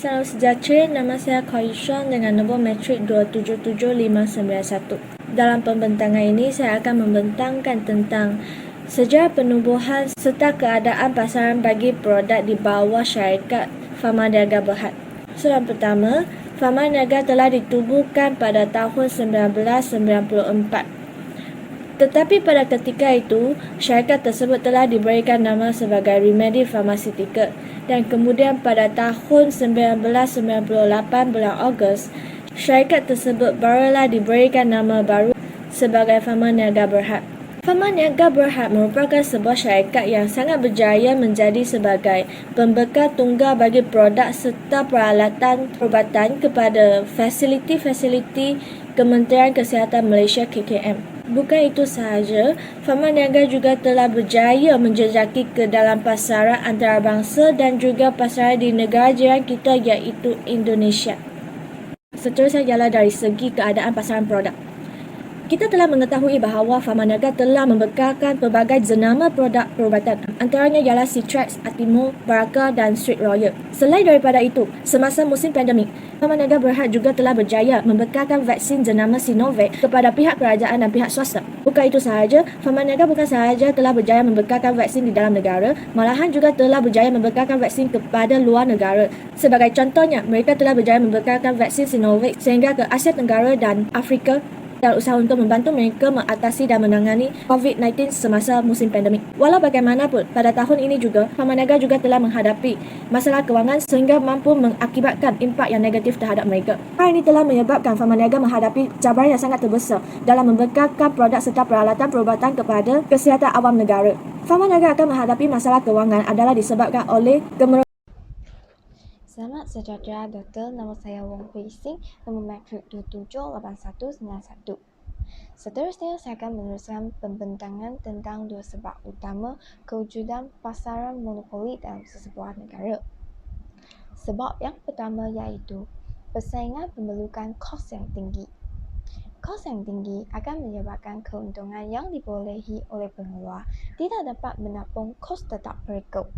Salam sejahtera, nama saya Koi Yuan dengan nombor metrik 277591. Dalam pembentangan ini, saya akan membentangkan tentang sejarah penubuhan serta keadaan pasaran bagi produk di bawah syarikat Pharma Niaga Berhad. Soalan pertama, Pharma Niaga telah ditubuhkan pada tahun 1994. Tetapi pada ketika itu, syarikat tersebut telah diberikan nama sebagai Remedy Pharmaceutical dan kemudian pada tahun 1998 bulan Ogos, syarikat tersebut barulah diberikan nama baru sebagai Pharma Niaga Berhad. Pharma Niaga Berhad merupakan sebuah syarikat yang sangat berjaya menjadi sebagai pembekal tunggal bagi produk serta peralatan perubatan kepada fasiliti-fasiliti Kementerian Kesihatan Malaysia KKM. Bukan itu sahaja, Pharma Niaga juga telah berjaya menjejaki ke dalam pasaran antarabangsa dan juga pasaran di negara jiran kita iaitu Indonesia. Seterusnya ialah dari segi keadaan pasaran produk. Kita telah mengetahui bahawa Pharma Niaga telah membekalkan pelbagai jenama produk perubatan. Antaranya ialah Citrex, Atimo, Baraka dan Street Royal. Selain daripada itu, semasa musim pandemik, Pharma Niaga Berhad juga telah berjaya membekalkan vaksin jenama Sinovac kepada pihak kerajaan dan pihak swasta. Bukan itu sahaja, Pharma Niaga bukan sahaja telah berjaya membekalkan vaksin di dalam negara, malahan juga telah berjaya membekalkan vaksin kepada luar negara. Sebagai contohnya, mereka telah berjaya membekalkan vaksin Sinovac sehingga ke Asia Tenggara dan Afrika dalam usaha untuk membantu mereka mengatasi dan menangani COVID-19 semasa musim pandemik. Walau bagaimanapun, pada tahun ini juga, Pharma Niaga juga telah menghadapi masalah kewangan sehingga mampu mengakibatkan impak yang negatif terhadap mereka. Hal ini telah menyebabkan Pharma Niaga menghadapi cabaran yang sangat terbesar dalam membekalkan produk serta peralatan perubatan kepada kesihatan awam negara. Pharma Niaga akan menghadapi masalah kewangan adalah disebabkan oleh Selamat sejahtera Doktor, nama saya Wong Hui Sing, nombor metrik 278191. Seterusnya saya akan meneruskan pembentangan tentang dua sebab utama kewujudan pasaran monopoli dalam sesebuah negara. Sebab yang pertama iaitu persaingan memerlukan kos yang tinggi. Kos yang tinggi akan menyebabkan keuntungan yang dibolehi oleh pengeluar tidak dapat menampung kos tetap mereka.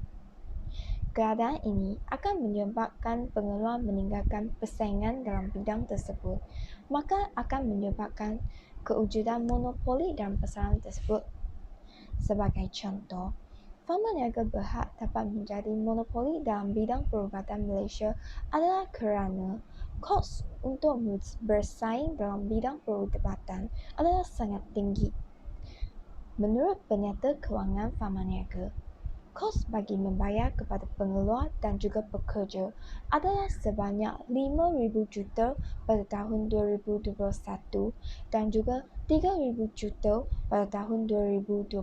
Keadaan ini akan menyebabkan pengeluar meninggalkan persaingan dalam bidang tersebut, maka akan menyebabkan kewujudan monopoli dalam pasaran tersebut. Sebagai contoh, Pharma Niaga Berhad dapat menjadi monopoli dalam bidang perubatan Malaysia adalah kerana kos untuk bersaing dalam bidang perubatan adalah sangat tinggi. Menurut penyata kewangan Pharma Niaga, kos bagi membayar kepada pengeluar dan juga pekerja adalah sebanyak 5,000 juta pada tahun 2021 dan juga 3,000 juta pada tahun 2022.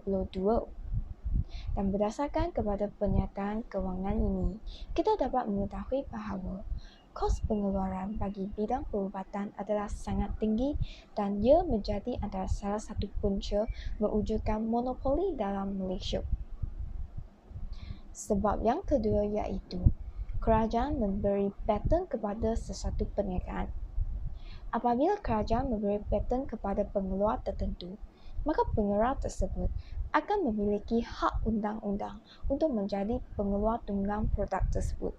Dan berdasarkan kepada penyataan kewangan ini, kita dapat mengetahui bahawa kos pengeluaran bagi bidang perubatan adalah sangat tinggi dan ia menjadi antara salah satu punca mewujudkan monopoli dalam Malaysia. Sebab yang kedua iaitu kerajaan memberi paten kepada sesuatu perniagaan. Apabila kerajaan memberi paten kepada pengeluar tertentu, maka pengeluar tersebut akan memiliki hak undang-undang untuk menjadi pengeluar tunggang produk tersebut.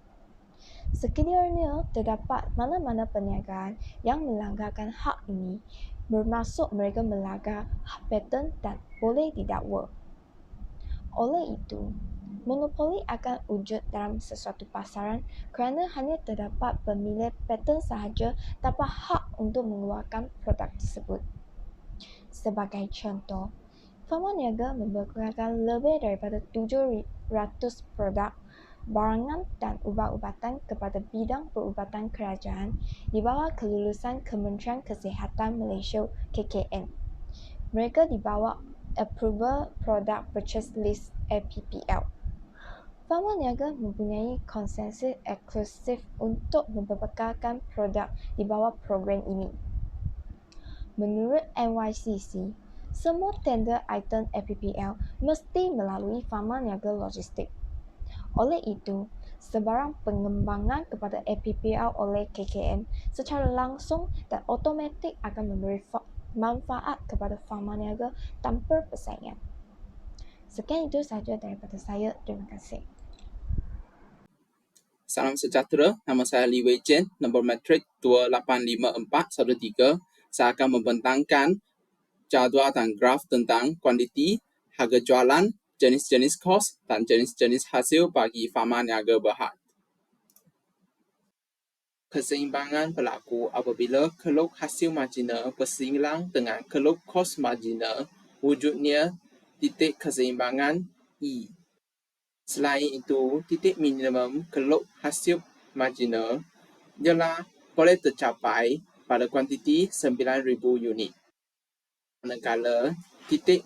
Sekiranya terdapat mana-mana perniagaan yang melanggarkan hak ini, bermaksud mereka melanggar hak paten dan boleh didakwa. Oleh itu, monopoli akan wujud dalam sesuatu pasaran kerana hanya terdapat pemilik paten sahaja dapat hak untuk mengeluarkan produk tersebut. Sebagai contoh, Pharma Niaga membekalkan lebih daripada 700 produk barangan dan ubat-ubatan kepada bidang perubatan kerajaan di bawah kelulusan Kementerian Kesihatan Malaysia KKM. Mereka di bawah Approval Product Purchase List APPL. Pharma Niaga mempunyai konsensus eksklusif untuk membekalkan produk di bawah program ini. Menurut NYCC, semua tender item APPL mesti melalui Pharma Niaga Logistik. Oleh itu, sebarang pengembangan kepada APPL oleh KKM secara langsung dan automatik akan memberi manfaat kepada Pharma Niaga tanpa persaingan. Sekian itu sahaja daripada saya. Terima kasih. Salam sejahtera, nama saya Lee Wei Jen, nombor matrik 2854113. Saya akan membentangkan jadual dan graf tentang kuantiti, harga jualan, jenis-jenis kos dan jenis-jenis hasil bagi farma niaga berhad. Keseimbangan berlaku apabila keluk hasil marginal berseimbang dengan keluk kos marginal, wujudnya titik keseimbangan E. Selain itu, titik minimum keluk hasil marginal ialah boleh tercapai pada kuantiti 9,000 unit. Manakala titik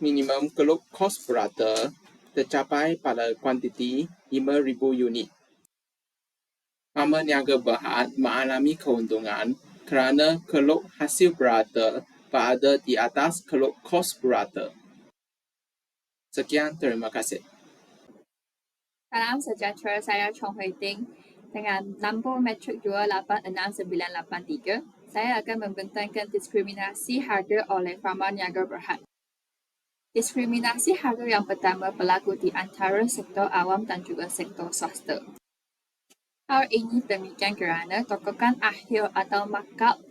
minimum keluk kos purata tercapai pada kuantiti 5,000 unit. Farma niaga berhad mengalami keuntungan kerana keluk hasil purata berada di atas keluk kos purata. Sekian, terima kasih. Salam sejahtera, saya Chong Hui Ting. Dengan nombor matrik 286,983, saya akan membentangkan diskriminasi harga oleh farma niaga berhad. Diskriminasi harga yang pertama berlaku di antara sektor awam dan juga sektor swasta. Hal ini demikian kerana tokokan akhir atau markup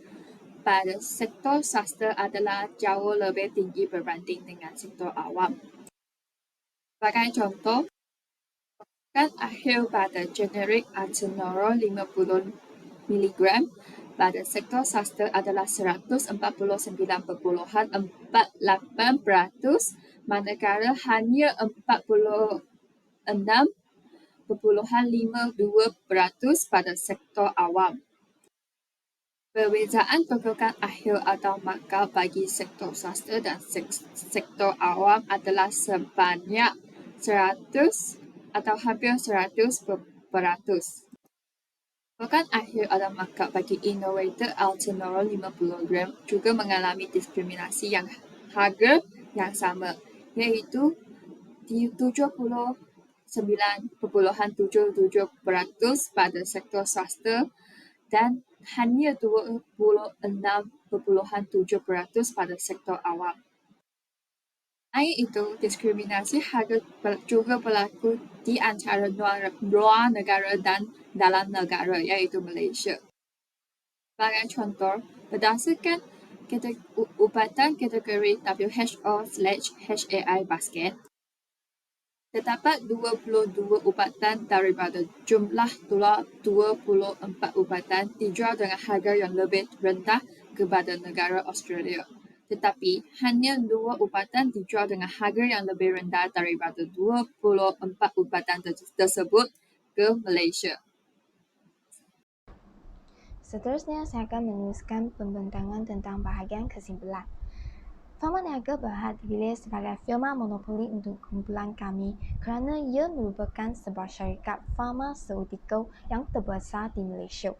pada sektor swasta adalah jauh lebih tinggi berbanding dengan sektor awam. Sebagai contoh, tokokan akhir pada generik atenolol 50 mg pada sektor swasta adalah 149.48%, manakala hanya 46.52% pada sektor awam. Perbezaan tokokan akhir atau markup bagi sektor swasta dan sektor awam adalah sebanyak 100 atau hampir 100%. Tokokan akhir atau markup bagi innovator atenolol 50 gram juga mengalami diskriminasi yang harga yang sama, iaitu 79.77% pada sektor swasta dan hanya 26.7% pada sektor awam. Selain itu, diskriminasi harga juga berlaku di antara luar negara dan dalam negara, iaitu Malaysia. Sebagai contoh, berdasarkan ubatan kategori WHO/HAI basket, terdapat 22 ubatan daripada jumlah 24 ubatan dijual dengan harga yang lebih rendah kepada negara Australia. Tetapi hanya 2 ubatan dijual dengan harga yang lebih rendah daripada 24 ubatan tersebut ke Malaysia. Seterusnya, saya akan menuliskan pembentangan tentang bahagian kesimpulan. Farma niaga berhad dipilih sebagai firma monopoli untuk kumpulan kami kerana ia merupakan sebuah syarikat farmaseutiko yang terbesar di Malaysia.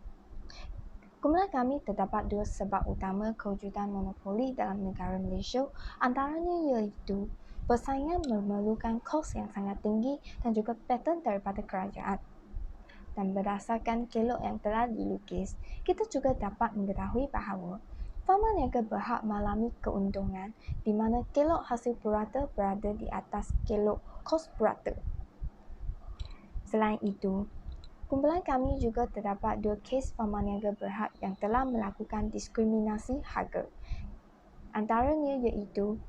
Kumpulan kami terdapat 2 sebab utama kewujudan monopoli dalam negara Malaysia, antaranya iaitu persaingan memerlukan kos yang sangat tinggi dan juga paten daripada kerajaan. Dan berdasarkan kelok yang telah dilukis, kita juga dapat mengetahui bahawa farma niaga berhad mengalami keuntungan di mana kelok hasil purata berada di atas kelok kos purata. Selain itu, kumpulan kami juga terdapat 2 kes farma niaga berhad yang telah melakukan diskriminasi harga. Antaranya iaitu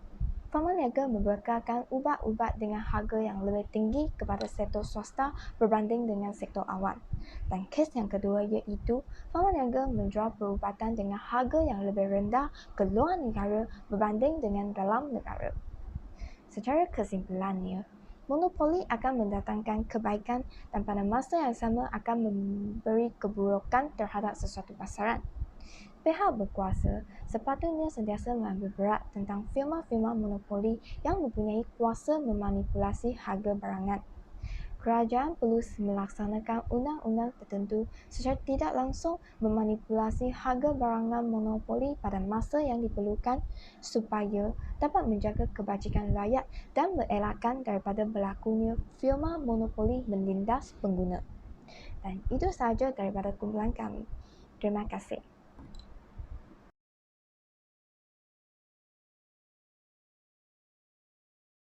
farma niaga membekalkan ubat-ubat dengan harga yang lebih tinggi kepada sektor swasta berbanding dengan sektor awam. Dan kes yang kedua iaitu farma niaga menjual perubatan dengan harga yang lebih rendah ke luar negara berbanding dengan dalam negara. Secara kesimpulannya, monopoli akan mendatangkan kebaikan dan pada masa yang sama akan memberi keburukan terhadap sesuatu pasaran. Pihak berkuasa sepatutnya sentiasa mengambil berat tentang firma-firma monopoli yang mempunyai kuasa memanipulasi harga barangan. Kerajaan perlu melaksanakan undang-undang tertentu secara tidak langsung memanipulasi harga barangan monopoli pada masa yang diperlukan supaya dapat menjaga kebajikan rakyat dan mengelakkan daripada berlakunya firma monopoli menindas pengguna. Dan itu sahaja daripada kumpulan kami. Terima kasih.